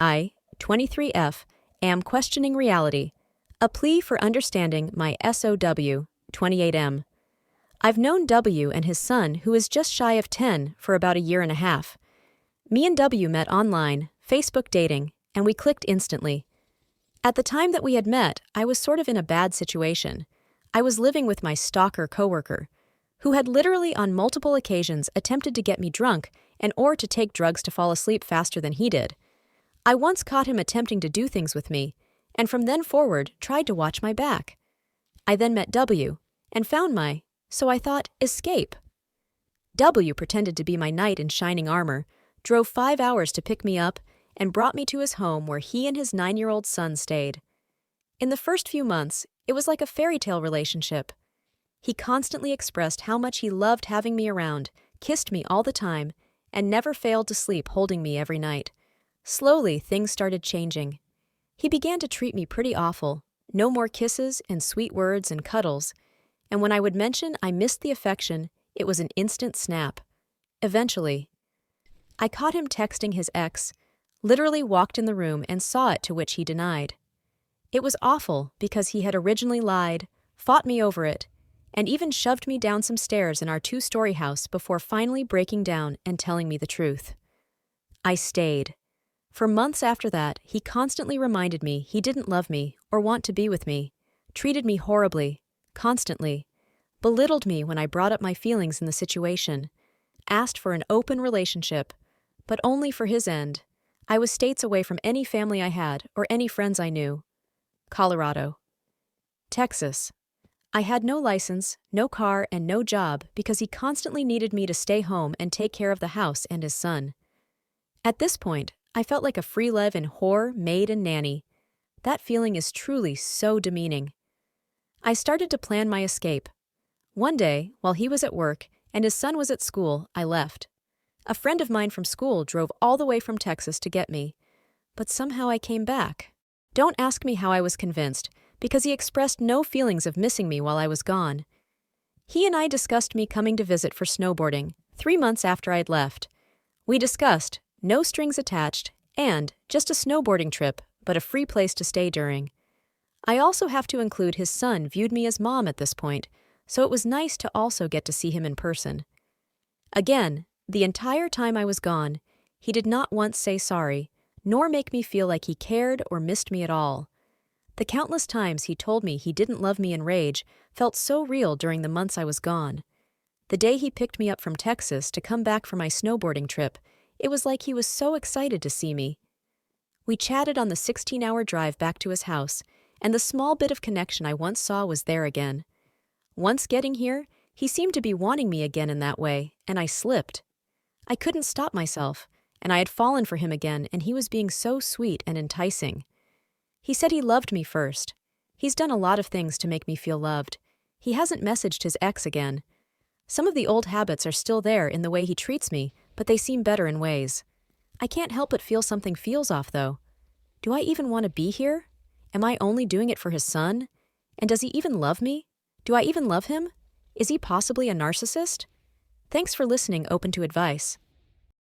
I, 23F, am questioning reality. A plea for understanding my SOW, 28M. I've known W and his son, who is just shy of 10, for about a year and a half. Me and W met online, Facebook dating, and we clicked instantly. At the time that we had met, I was sort of in a bad situation. I was living with my stalker coworker, who had literally on multiple occasions attempted to get me drunk or to take drugs to fall asleep faster than he did. I once caught him attempting to do things with me, and from then forward tried to watch my back. I then met W, and found my, so I thought, escape. W pretended to be my knight in shining armor, drove 5 hours to pick me up, and brought me to his home where he and his 9-year-old son stayed. In the first few months, it was like a fairy tale relationship. He constantly expressed how much he loved having me around, kissed me all the time, and never failed to sleep holding me every night. Slowly, things started changing. He began to treat me pretty awful, no more kisses and sweet words and cuddles, and when I would mention I missed the affection, it was an instant snap. Eventually, I caught him texting his ex, literally walked in the room and saw it, to which he denied. It was awful because he had originally lied, fought me over it, and even shoved me down some stairs in our 2-story house before finally breaking down and telling me the truth. I stayed. For months after that, he constantly reminded me he didn't love me or want to be with me, treated me horribly, constantly, belittled me when I brought up my feelings in the situation, asked for an open relationship, but only for his end. I was states away from any family I had or any friends I knew. Colorado. Texas. I had no license, no car, and no job because he constantly needed me to stay home and take care of the house and his son. At this point, I felt like a free-live-in whore, maid, and nanny. That feeling is truly so demeaning. I started to plan my escape. One day, while he was at work and his son was at school, I left. A friend of mine from school drove all the way from Texas to get me, but somehow I came back. Don't ask me how I was convinced, because he expressed no feelings of missing me while I was gone. He and I discussed me coming to visit for snowboarding 3 months after I'd left. We discussed no strings attached and just a snowboarding trip, but a free place to stay during. I also have to include his son viewed me as mom at this point, so it was nice to also get to see him in person. Again, the entire time I was gone, he did not once say sorry, nor make me feel like he cared or missed me at all. The countless times he told me he didn't love me in rage felt so real during the months I was gone. The day he picked me up from Texas to come back for my snowboarding trip, it was like he was so excited to see me. We chatted on the 16-hour drive back to his house, and the small bit of connection I once saw was there again. Once getting here, he seemed to be wanting me again in that way, and I slipped. I couldn't stop myself, and I had fallen for him again, and he was being so sweet and enticing. He said he loved me first. He's done a lot of things to make me feel loved. He hasn't messaged his ex again. Some of the old habits are still there in the way he treats me, but they seem better in ways. I can't help but feel something feels off, though. Do I even want to be here? Am I only doing it for his son? And does he even love me? Do I even love him? Is he possibly a narcissist? Thanks for listening, open to advice.